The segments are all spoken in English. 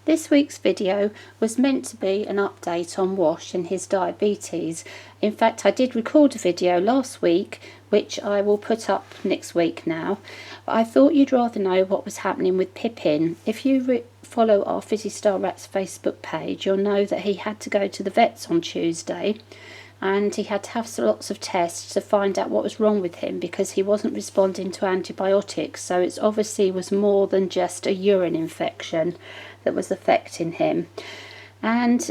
This week's video was meant to be an update on Wash and his diabetes. In fact, I did record a video last week, which I will put up next week now. But I thought you'd rather know what was happening with Pippin. If you follow our Fizzy Star Rats Facebook page, you'll know that he had to go to the vets on Tuesday. And he had to have lots of tests to find out what was wrong with him because he wasn't responding to antibiotics. So it obviously was more than just a urine infection that was affecting him. And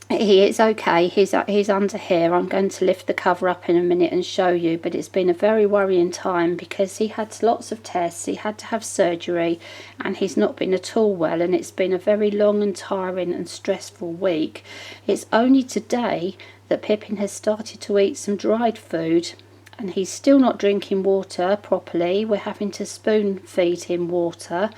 he is okay. He's under here. I'm going to lift the cover up in a minute and show you, but it's been a very worrying time because he had lots of tests, he had to have surgery, and he's not been at all well, and it's been a very long and tiring and stressful week. It's only today that Pippin has started to eat some dried food, and he's still not drinking water properly. We're having to spoon feed him water.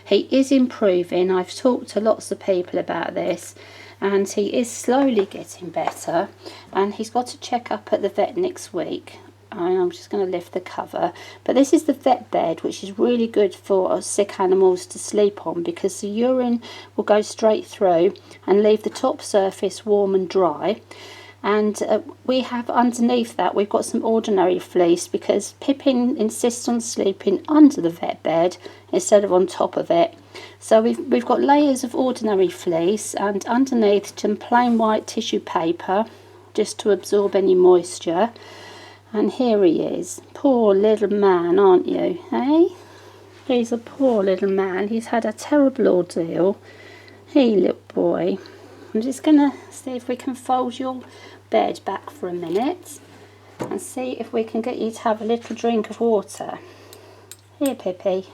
He is improving. I've talked to lots of people about this, and he is slowly getting better, and he's got to check up at the vet next week. I'm just going to lift the cover, but this is the vet bed, which is really good for sick animals to sleep on because the urine will go straight through and leave the top surface warm and dry. And we have underneath that, we've got some ordinary fleece because Pippin insists on sleeping under the vet bed instead of on top of it. So we've got layers of ordinary fleece and underneath some plain white tissue paper just to absorb any moisture. And here he is. Poor little man, aren't you? Hey? He's a poor little man. He's had a terrible ordeal. Hey, little boy. I'm just going to see if we can fold your bed back for a minute and see if we can get you to have a little drink of water. Here, Pippi.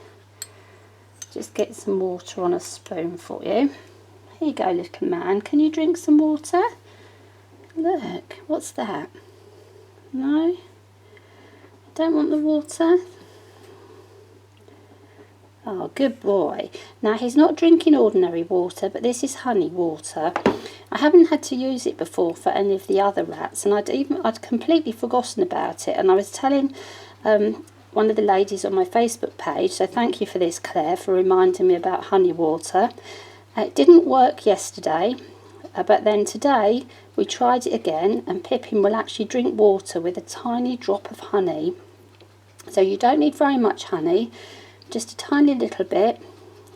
Just get some water on a spoon for you. Here you go, little man. Can you drink some water? Look, what's that? No? Don't want the water? Oh, good boy. Now, he's not drinking ordinary water, but this is honey water. I haven't had to use it before for any of the other rats, and I'd completely forgotten about it. And I was telling one of the ladies on my Facebook page, so thank you for this, Claire, for reminding me about honey water. It didn't work yesterday, but then today we tried it again, and Pippin will actually drink water with a tiny drop of honey. So you don't need very much honey. Just a tiny little bit.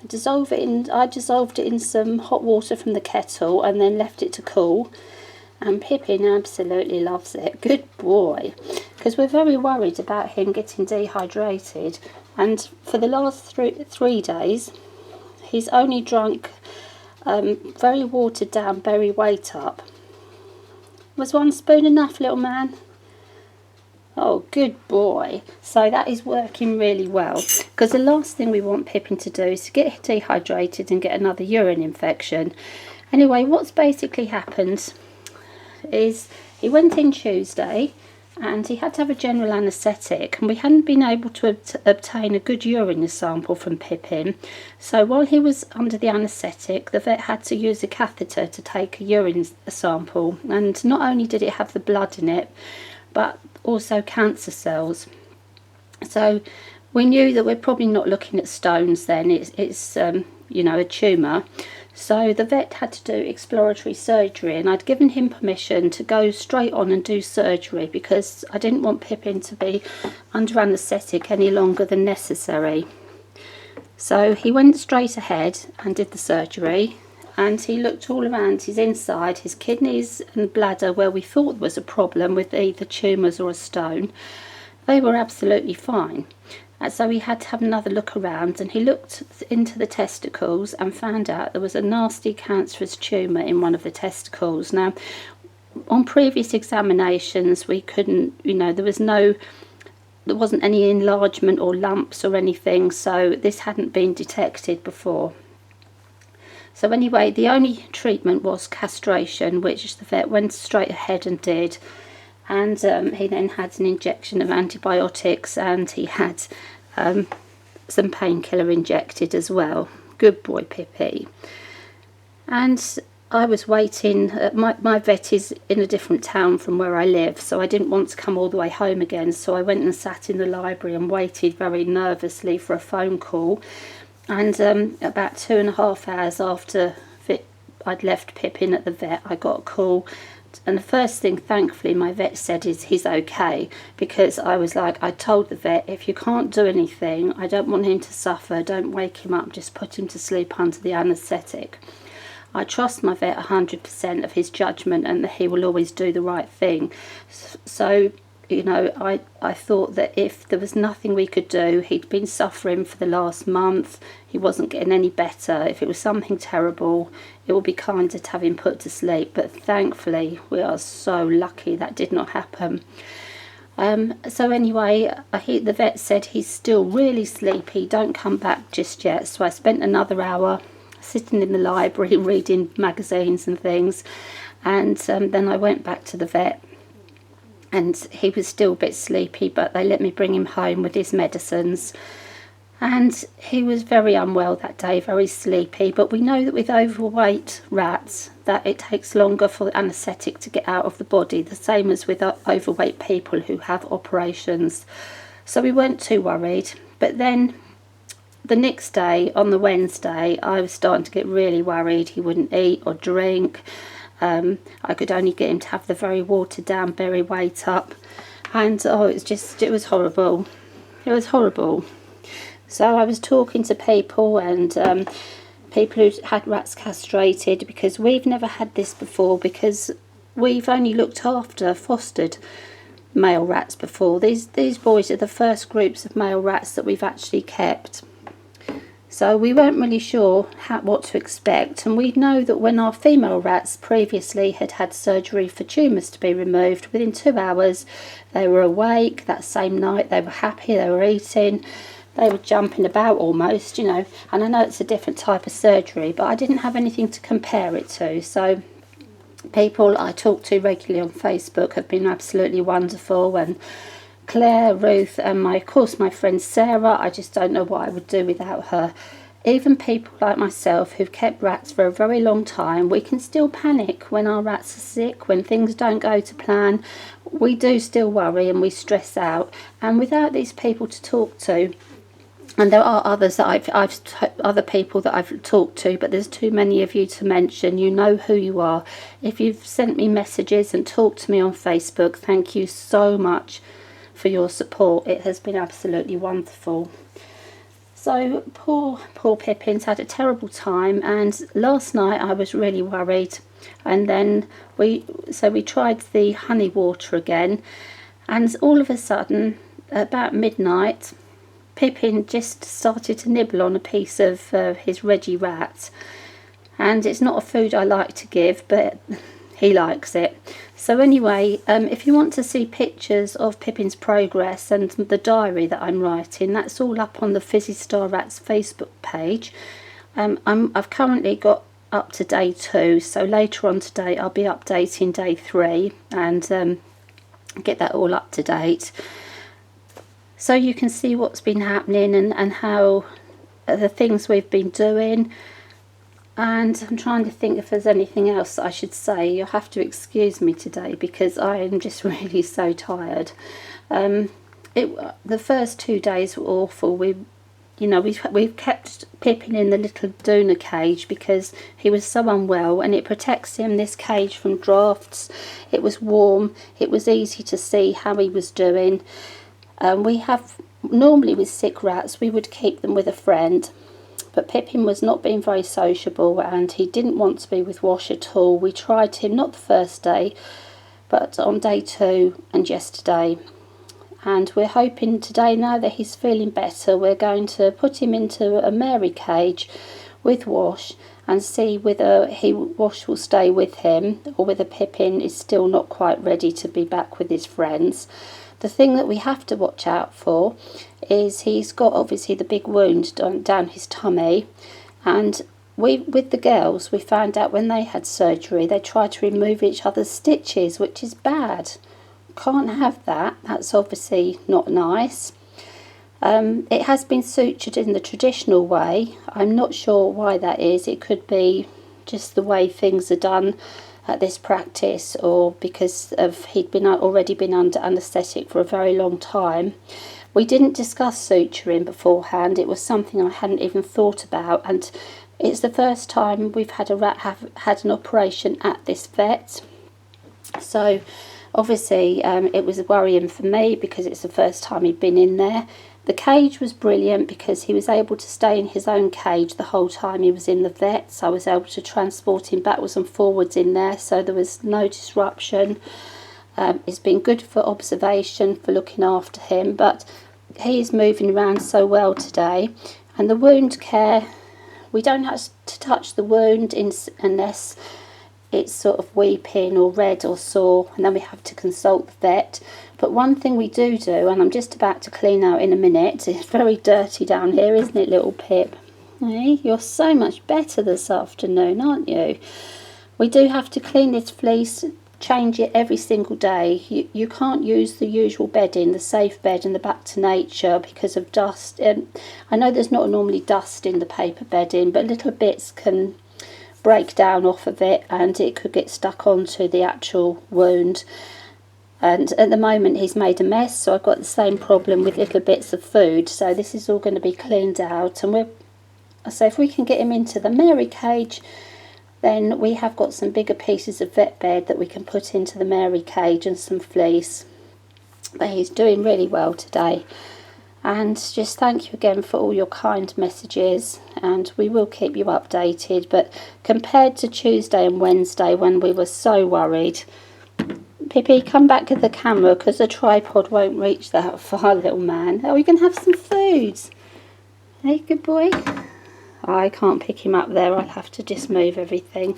I dissolved it in some hot water from the kettle and then left it to cool. And Pippin absolutely loves it. Good boy. Because we're very worried about him getting dehydrated. And for the last three days, he's only drunk very watered down berry weight up. Was one spoon enough, little man? Oh, good boy. So that is working really well, because the last thing we want Pippin to do is to get dehydrated and get another urine infection. Anyway, what's basically happened is he went in Tuesday and he had to have a general anaesthetic, and we hadn't been able to obtain a good urine sample from Pippin. So while he was under the anaesthetic, the vet had to use a catheter to take a urine sample, and not only did it have the blood in it, but also cancer cells. So we knew that we're probably not looking at stones then. It's you know, a tumour. So the vet had to do exploratory surgery, and I'd given him permission to go straight on and do surgery because I didn't want Pippin to be under anaesthetic any longer than necessary. So he went straight ahead and did the surgery, and he looked all around his inside, his kidneys and bladder, where we thought there was a problem with either tumours or a stone. They were absolutely fine. And so he had to have another look around, and he looked into the testicles and found out there was a nasty cancerous tumour in one of the testicles. Now, on previous examinations, we couldn't, you know, there wasn't any enlargement or lumps or anything, so this hadn't been detected before. So anyway, the only treatment was castration, which the vet went straight ahead and did. And he then had an injection of antibiotics, and he had some painkiller injected as well. Good boy, Pippi. And I was waiting. My vet is in a different town from where I live, so I didn't want to come all the way home again. So I went and sat in the library and waited very nervously for a phone call. And about 2.5 hours after I'd left Pippin at the vet, I got a call. And the first thing, thankfully, my vet said is he's okay, because I was like, I told the vet, if you can't do anything, I don't want him to suffer, don't wake him up, just put him to sleep under the anaesthetic. I trust my vet 100% of his judgment and that he will always do the right thing. So, you know, I thought that if there was nothing we could do, he'd been suffering for the last month, he wasn't getting any better. If it was something terrible, it would be kinder to have him put to sleep. But thankfully, we are so lucky that did not happen. So anyway, the vet said he's still really sleepy, don't come back just yet. So I spent another hour sitting in the library reading magazines and things, and then I went back to the vet, and he was still a bit sleepy, but they let me bring him home with his medicines. And he was very unwell that day, very sleepy. But we know that with overweight rats that it takes longer for the anaesthetic to get out of the body, the same as with overweight people who have operations. So we weren't too worried. But then the next day, on the Wednesday, I was starting to get really worried. He wouldn't eat or drink. I could only get him to have the very watered down berry weight up. And it was horrible. It was horrible. So I was talking to people, and people who had rats castrated, because we've never had this before, because we've only looked after fostered male rats before. These boys are the first groups of male rats that we've actually kept. So we weren't really sure what to expect, and we know that when our female rats previously had had surgery for tumours to be removed, within 2 hours they were awake. That same night they were happy, they were eating. They were jumping about almost, you know, and I know it's a different type of surgery, but I didn't have anything to compare it to. So people I talk to regularly on Facebook have been absolutely wonderful, and Claire, Ruth, and of course my friend Sarah, I just don't know what I would do without her. Even people like myself who've kept rats for a very long time, we can still panic when our rats are sick, when things don't go to plan. We do still worry and we stress out, and without these people to talk to, and there are others that other people that I've talked to, but there's too many of you to mention. You know who you are. If you've sent me messages and talked to me on Facebook, thank you so much for your support. It has been absolutely wonderful. So poor Pippin's had a terrible time, and last night I was really worried. And then we tried the honey water again, and all of a sudden, about midnight, Pippin just started to nibble on a piece of his Reggie rat, and it's not a food I like to give, but he likes it. So anyway, if you want to see pictures of Pippin's progress and the diary that I'm writing, that's all up on the Fizzy Star Rats Facebook page. I've currently got up to day 2, so later on today I'll be updating day 3 and get that all up to date. So you can see what's been happening and how the things we've been doing. And I'm trying to think if there's anything else that I should say. You'll have to excuse me today because I am just really so tired. The first 2 days were awful. We've kept Pippin in the little doona cage because he was so unwell, and it protects him, this cage, from drafts. It was warm. It was easy to see how he was doing. Normally with sick rats, we would keep them with a friend, but Pippin was not being very sociable and he didn't want to be with Wash at all. We tried him not the first day, but on day 2 and yesterday. And we're hoping today, now that he's feeling better, we're going to put him into a Mary cage with Wash and see whether Wash will stay with him or whether Pippin is still not quite ready to be back with his friends. The thing that we have to watch out for is he's got obviously the big wound down his tummy, and with the girls we found out when they had surgery they tried to remove each other's stitches, which is bad. Can't have that. That's obviously not nice. It has been sutured in the traditional way. I'm not sure why that is. It could be just the way things are done at this practice, or because he'd already been under anaesthetic for a very long time. We didn't discuss suturing beforehand. It was something I hadn't even thought about, and it's the first time we've had a rat have had an operation at this vet. So obviously it was worrying for me because it's the first time he'd been in there. The cage was brilliant because he was able to stay in his own cage the whole time he was in the vet. So I was able to transport him backwards and forwards in there, so there was no disruption. It's been good for observation, for looking after him, but he's moving around so well today. And the wound care, we don't have to touch the wound unless it's sort of weeping or red or sore, and then we have to consult the vet. But one thing we do, and I'm just about to clean out in a minute, it's very dirty down here, isn't it, little Pip? Hey, you're so much better this afternoon, aren't you? We do have to clean this fleece, change it every single day. You can't use the usual bedding, the safe bed and the back to nature, because of dust. And I know there's not normally dust in the paper bedding, but little bits can break down off of it and it could get stuck onto the actual wound. And at the moment he's made a mess, so I've got the same problem with little bits of food. So this is all going to be cleaned out, and so if we can get him into the Mary cage, then we have got some bigger pieces of vet bed that we can put into the Mary cage and some fleece. But he's doing really well today. And just thank you again for all your kind messages, and we will keep you updated. But compared to Tuesday and Wednesday when we were so worried, Pippi, come back to the camera because the tripod won't reach that far, little man. Oh, you can have some food. Hey, good boy. I can't pick him up there. I'll have to just move everything.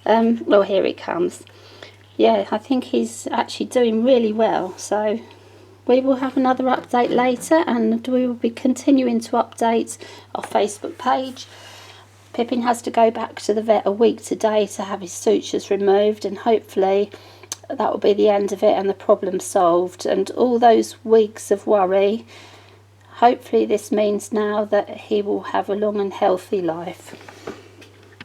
Well, here it comes. Yeah, I think he's actually doing really well. So we will have another update later, and we will be continuing to update our Facebook page. Pippin has to go back to the vet a week today to have his sutures removed, and hopefully that will be the end of it and the problem solved. And all those weeks of worry, hopefully this means now that he will have a long and healthy life.